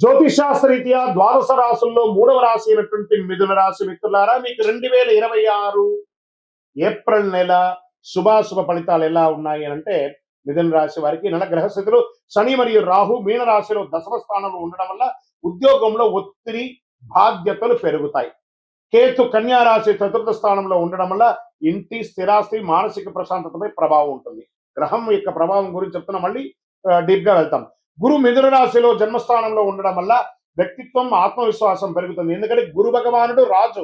జ్యోతిషాస్త్రరీత్యా ద్వాదశ రాశుల్లో మూడవ రాశి అయినటువంటి మిథున రాశి మిత్రులారా, మీకు 2026 ఏప్రిల్ నెల శుభాశుభ ఫలితాలు ఎలా ఉన్నాయి అంటే, మిథున రాశి వారికి నెల గ్రహస్థితులు శని మరియు రాహు మీన రాశిలో దశమ స్థానంలో ఉండడం వల్ల ఉద్యోగంలో ఒత్తిడి బాధ్యతలు పెరుగుతాయి. కేతు కన్యా రాశి చతుర్థ స్థానంలో ఉండడం వల్ల ఇంటి స్థిరాస్తి మానసిక ప్రశాంతతపై ప్రభావం ఉంటుంది. గ్రహం యొక్క ప్రభావం గురించి చెప్తున్నా, మళ్ళీ డీప్ గా వెళ్తాం. గురు మిథున రాశిలో జన్మస్థానంలో ఉండడం వల్ల వ్యక్తిత్వం ఆత్మవిశ్వాసం పెరుగుతుంది. ఎందుకంటే గురు భగవానుడు రాజు,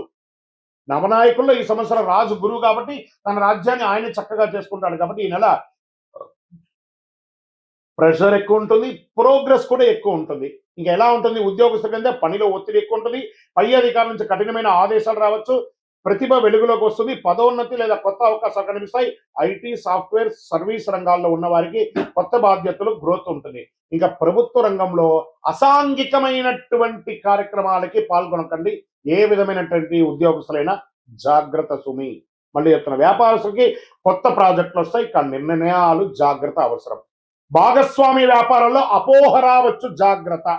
నవనాయకుల్లో ఈ సంవత్సరం రాజు గురువు కాబట్టి తన రాజ్యాన్ని ఆయన చక్కగా చేసుకుంటాడు. కాబట్టి ఈ నెల ప్రెషర్ ఎక్కువ ఉంటుంది, ప్రోగ్రెస్ కూడా ఎక్కువ ఉంటుంది. ఇంకా ఎలా ఉంటుంది, ఉద్యోగస్తుల కింద పనిలో ఒత్తిడి ఎక్కువ ఉంటుంది, పై అధికారుల నుంచి కఠినమైన ఆదేశాలు రావచ్చు, ప్రతిభ వెలుగులోకి వస్తుంది, పదోన్నతి లేదా కొత్త అవకాశాలు కనిపిస్తాయి. ఐటీ సాఫ్ట్వేర్ సర్వీస్ రంగాల్లో ఉన్న వారికి కొత్త బాధ్యతలు గ్రోత్ ఉంటుంది. ఇంకా ప్రభుత్వ రంగంలో అసాంఘికమైనటువంటి కార్యక్రమాలకి పాల్గొనకండి. ఏ విధమైనటువంటి ఉద్యోగస్తులైనా జాగ్రత్త సుమి. మళ్ళీ చెప్తున్న, వ్యాపారస్తులకి కొత్త ప్రాజెక్టులు వస్తాయి, కానీ నిర్ణయాలు జాగ్రత్త అవసరం. భాగస్వామి వ్యాపారంలో అపోహ రావచ్చు, జాగ్రత్త.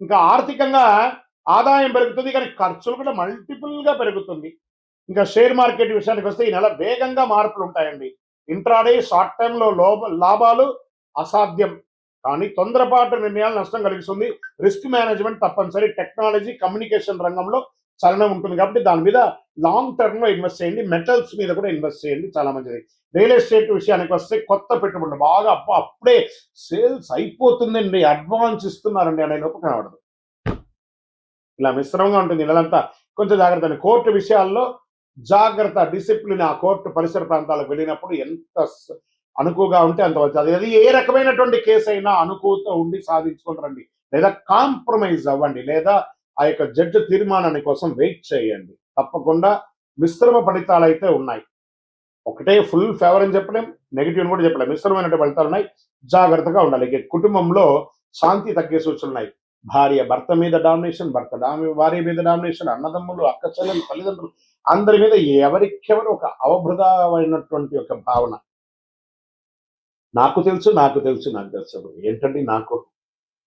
ఇంకా ఆర్థికంగా ఆదాయం పెరుగుతుంది, కానీ ఖర్చులు కూడా మల్టిపుల్ గా పెరుగుతుంది. ఇంకా షేర్ మార్కెట్ విషయానికి వస్తే ఈ నెల వేగంగా మార్పులు ఉంటాయండి. ఇంట్రాడే షార్ట్ టైంలో లాభాలు అసాధ్యం, కానీ తొందరపాటు నిర్ణయాలు నష్టం కలిగిస్తుంది. రిస్క్ మేనేజ్మెంట్ తప్పనిసరి. టెక్నాలజీ కమ్యూనికేషన్ రంగంలో చలనం ఉంటుంది కాబట్టి దాని మీద లాంగ్ టర్మ్ లో ఇన్వెస్ట్ చేయండి. మెటల్స్ మీద కూడా ఇన్వెస్ట్ చేయండి, చాలా మంచిది. రియల్ ఎస్టేట్ విషయానికి వస్తే కొత్త పెట్టుబడులు బాగా అప్పుడే సేల్స్ అయిపోతుందండి, అడ్వాన్స్ ఇస్తున్నారండి అనే లోపు కనబడదు. ఇలా మిశ్రమంగా ఉంటుంది నెలంతా, కొంచెం జాగ్రత్త. కోర్టు విషయాల్లో జాగ్రత్త, డిసిప్లిన్. ఆ కోర్టు పరిసర ప్రాంతాలకు వెళ్ళినప్పుడు ఎంత అనుకువగా ఉంటే అంత వచ్చి, అది ఏ రకమైనటువంటి కేసు అయినా అనుకువతో ఉండి సాధించుకుంటారండి, లేదా కాంప్రమైజ్ అవ్వండి, లేదా ఆ యొక్క జడ్జి తీర్మానాన్ని కోసం వెయిట్ చేయండి. తప్పకుండా మిశ్రమ ఫలితాలు అయితే ఉన్నాయి. ఒకటే ఫుల్ ఫేవర్ అని చెప్పలేం, నెగిటివ్ అని కూడా చెప్పలేం, మిశ్రమైనటువంటి ఫలితాలు ఉన్నాయి. జాగ్రత్తగా ఉండాలి. ఇక కుటుంబంలో శాంతి తగ్గే సూచనలు ఉన్నాయి. భార్య భర్త మీద డామినేషన్, భార్య మీద డామినేషన్, అన్నదమ్ములు అక్క చెల్లెలు తల్లిదండ్రులు అందరి మీద ఎవరికెవరు ఒక అవబృధమైనటువంటి ఒక భావన. నాకు తెలుసు నాకు తెలుసు నాకు తెలుసు ఏంటండి,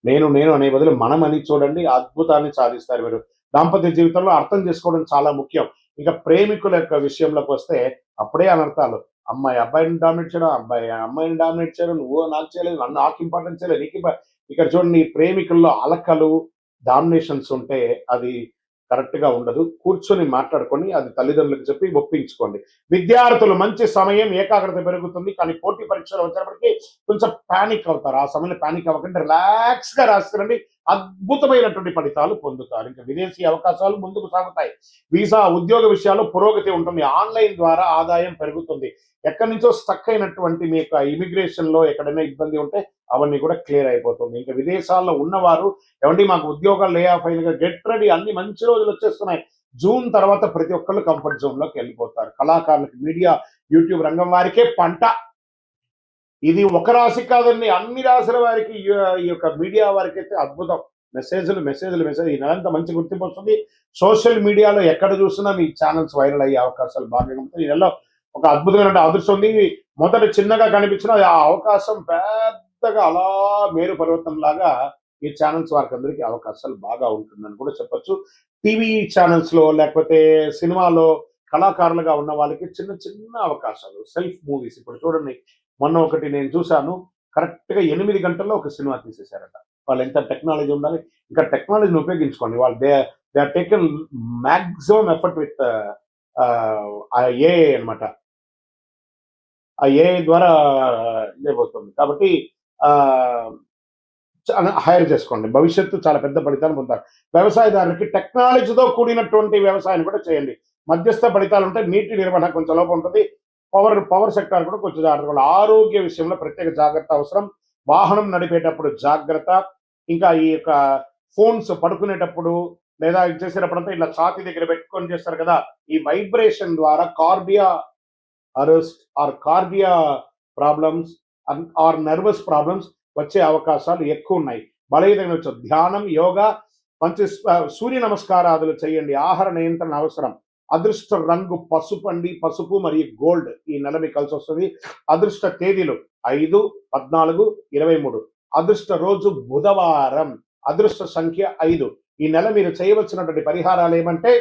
నేను అనే బదులు మనం అని చూడండి, అద్భుతాన్ని సాధిస్తారు మీరు. దాంపత్య జీవితంలో అర్థం చేసుకోవడం చాలా ముఖ్యం. ఇంకా ప్రేమికుల యొక్క విషయంలోకి వస్తే అప్పుడే అనర్థాలు. అమ్మాయి అబ్బాయిని డామినేట్ చేయడం, అబ్బాయి అమ్మాయిని డామినేట్ చేయడం, నువ్వు నాకు చేయలేదు, నన్ను నాకు ఇంపార్టెన్స్ చేయలేదు, నీకు ఇక్కడ చూడండి, ప్రేమికుల్లో అలకలు డామినేషన్స్ ఉంటే అది కరెక్ట్ గా ఉండదు. కూర్చొని మాట్లాడుకొని అది తల్లిదండ్రులకు చెప్పి ఒప్పించుకోండి. విద్యార్థులు మంచి సమయం, ఏకాగ్రత పెరుగుతుంది, కానీ పోటీ పరీక్షలు వచ్చేటప్పటికి కొంచెం పానిక్ అవుతారు. ఆ సమయంలో పానిక్ అవ్వకుండా రిలాక్స్ గా రాస్తారండి, అద్భుతమైనటువంటి ఫలితాలు పొందుతారు. ఇంకా విదేశీ అవకాశాలు ముందుకు సాగుతాయి. వీసా ఉద్యోగ విషయాల్లో పురోగతి ఉంటుంది. ఆన్లైన్ ద్వారా ఆదాయం పెరుగుతుంది. ఎక్కడి నుంచో స్టక్ అయినటువంటి మీ యొక్క ఇమిగ్రేషన్ లో ఎక్కడైనా ఇబ్బంది ఉంటే అవన్నీ కూడా క్లియర్ అయిపోతుంది. ఇంకా విదేశాల్లో ఉన్నవారు, ఏమండి మాకు ఉద్యోగాలు లే ఆఫ్ అయిన, గెట్ రెడీ, అన్ని మంచి రోజులు వచ్చేస్తున్నాయి. జూన్ తర్వాత ప్రతి ఒక్కళ్ళు కంఫర్ట్ జోన్ లోకి వెళ్ళిపోతారు. కళాకారులకు, మీడియా, యూట్యూబ్ రంగం వారికే పంట. ఇది ఒక రాశి కాదండి, అన్ని రాశుల వారికి, ఈ యొక్క మీడియా వారికి అయితే అద్భుతం. మెసేజ్ ఈ నెలంతా మంచి గుర్తింపు వస్తుంది. సోషల్ మీడియాలో ఎక్కడ చూసినా మీ ఛానల్స్ వైరల్ అయ్యే అవకాశాలు బాగా ఉంటాయి. ఈ నెలలో ఒక అద్భుతమైన అదృష్టం ఉంది. మొదట చిన్నగా కనిపించిన ఆ అవకాశం పెద్దగా అలా మేరు పర్వతం లాగా ఈ ఛానల్స్ వారికి అందరికీ అవకాశాలు బాగా ఉంటుందని కూడా చెప్పొచ్చు. టీవీ ఛానల్స్ లో లేకపోతే సినిమాలో కళాకారులుగా ఉన్న వాళ్ళకి చిన్న చిన్న అవకాశాలు, సెల్ఫ్ మూవీస్. ఇప్పుడు చూడండి, మొన్న ఒకటి నేను చూశాను, కరెక్ట్ గా 8 గంటల్లో ఒక సినిమా తీసేశారట. వాళ్ళు ఎంత టెక్నాలజీ ఉండాలి, ఇంకా టెక్నాలజీని ఉపయోగించుకోండి. వాళ్ళు they are taken maximum effort with AI అనమాట. ఆ ఏఐ ద్వారా ఇదైపోతుంది. కాబట్టి హైర్ చేసుకోండి, భవిష్యత్తు చాలా పెద్ద ఫలితాలు పొందుతారు. వ్యవసాయదారులకి టెక్నాలజీతో కూడినటువంటి వ్యవసాయం కూడా చేయండి. మధ్యస్థ ఫలితాలు ఉంటే నీటి నిర్వహణ కొంచెం లోపం ఉంటుంది. పవర్ సెక్టార్ కూడా కొంచెం జాగ్రత్త. ఆరోగ్య విషయంలో ప్రత్యేక జాగ్రత్త అవసరం. వాహనం నడిపేటప్పుడు జాగ్రత్త. ఇంకా ఈ యొక్క ఫోన్స్ పడుకునేటప్పుడు లేదా చేసేటప్పుడంతా ఇలా ఛాతీ దగ్గర పెట్టుకొని చేస్తారు కదా, ఈ వైబ్రేషన్ ద్వారా cardiac arrest or cardiac problems or nervous problems వచ్చే అవకాశాలు ఎక్కువ ఉన్నాయి. బలహీనంగా వచ్చు. ధ్యానం, యోగా, మంచి సూర్య నమస్కారాదులు చేయండి. ఆహార నియంత్రణ అవసరం. అదృష్ట రంగు పసుపు అండి, పసుపు మరియు గోల్డ్ ఈ నెల మీకు కలిసి వస్తుంది. అదృష్ట తేదీలు 5, 14, 23. అదృష్ట రోజు బుధవారం. అదృష్ట సంఖ్య 5. ఈ నెల మీరు చేయవలసినటువంటి పరిహారాలు ఏమంటే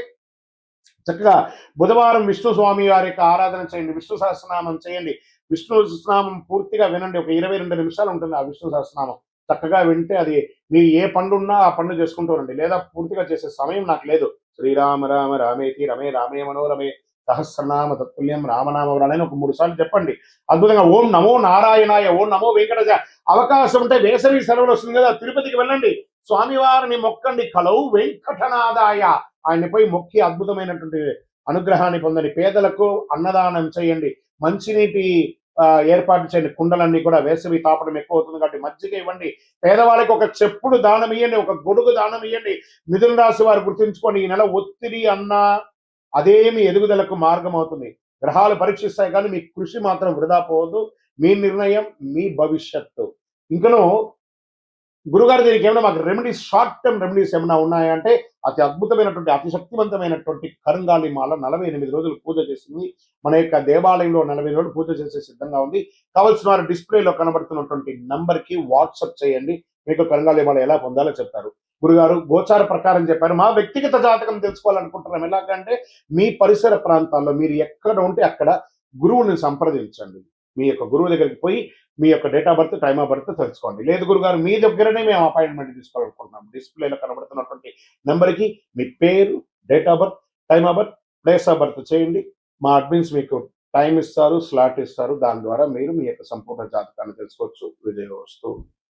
చక్కగా బుధవారం విష్ణు స్వామి వారి యొక్క ఆరాధన చేయండి, విష్ణు సహస్రనామం చేయండి, విష్ణు సహస్రనామం పూర్తిగా వినండి. ఒక 22 నిమిషాలు ఉంటుంది ఆ విష్ణు సహస్రనామం. చక్కగా వింటే అది మీ ఏ పండున్నా ఆ పండు చేసుకుంటూ ఉండండి. లేదా పూర్తిగా చేసే సమయం నాకు లేదు. శ్రీరామ రామ రామేతి రమే రామే మనోరమే సహస్రనామ తత్తుల్యం రామనామవరాలని ఒక 3 సార్లు చెప్పండి. అద్భుతంగా ఓం నమో నారాయణాయ, ఓం నమో వెంకటజ. అవకాశం ఉంటే వేసవి సెలవులు వస్తుంది కదా, తిరుపతికి వెళ్ళండి, స్వామివారిని మొక్కండి. కలౌ వెంకటనాదాయ, ఆయన్ని పోయి మొక్కి అద్భుతమైనటువంటి అనుగ్రహాన్ని పొందండి. పేదలకు అన్నదానం చేయండి, మంచినీటి ఏర్పాటు చేయండి. కుండలన్నీ కూడా వేసవి తాపడం ఎక్కువ అవుతుంది కాబట్టి మజ్జిగ ఇవ్వండి. పేదవాళ్ళకి ఒక చెప్పుడు దానం ఇవ్వండి, ఒక గొడుగు దానం ఇవ్వండి. మిథున రాశి వారు గుర్తుంచుకోండి, ఈ నెల ఒత్తిడి అన్నా అదేమి ఎదుగుదలకు మార్గం అవుతుంది. గ్రహాలు పరీక్షిస్తాయి కానీ మీ కృషి మాత్రం వృధా పోవద్దు. మీ నిర్ణయం మీ భవిష్యత్తు. ఇంకను గురుగారు దీనికి ఏమైనా మాకు రెమెడీస్, షార్ట్ టర్మ్ రెమెడీస్ ఏమైనా ఉన్నాయా అంటే, అతి అద్భుతమైనటువంటి అతి శక్తివంతమైనటువంటి కరుంగాలి మాల 48 రోజులు పూజ చేసింది. మన యొక్క దేవాలయంలో 40 రోజులు పూజ చేసే సిద్ధంగా ఉంది. కావాల్సిన వారు డిస్ప్లేలో కనబడుతున్నటువంటి నంబర్కి వాట్సాప్ చేయండి, మీకు కరుంగాలి మాల ఎలా పొందాలో చెప్తారు. గురుగారు గోచార ప్రకారం చెప్పారు. మా వ్యక్తిగత జాతకం తెలుసుకోవాలనుకుంటున్నాం. ఎలాగంటే మీ పరిసర ప్రాంతాల్లో మీరు ఎక్కడ ఉంటే అక్కడ గురువుని సంప్రదించండి. మీ యొక్క గురువు దగ్గరికి పోయి మీ యొక్క date of birth, time of birth తెలుసుకోండి. లేదు గురుగారు మీ దగ్గరనే మేము అపాయింట్మెంట్ తీసుకోవాలనుకుంటున్నాం, డిస్ప్లేలో కనబడుతున్నటువంటి నెంబర్కి మీ పేరు, date of birth, time of birth, place of birth చేయండి. మా అడ్మిన్స్ మీకు టైం ఇస్తారు, స్లాట్ ఇస్తారు. దాని ద్వారా మీరు మీ యొక్క సంపూర్ణ జాతకాన్ని తెలుసుకోవచ్చు. విజయవస్తు.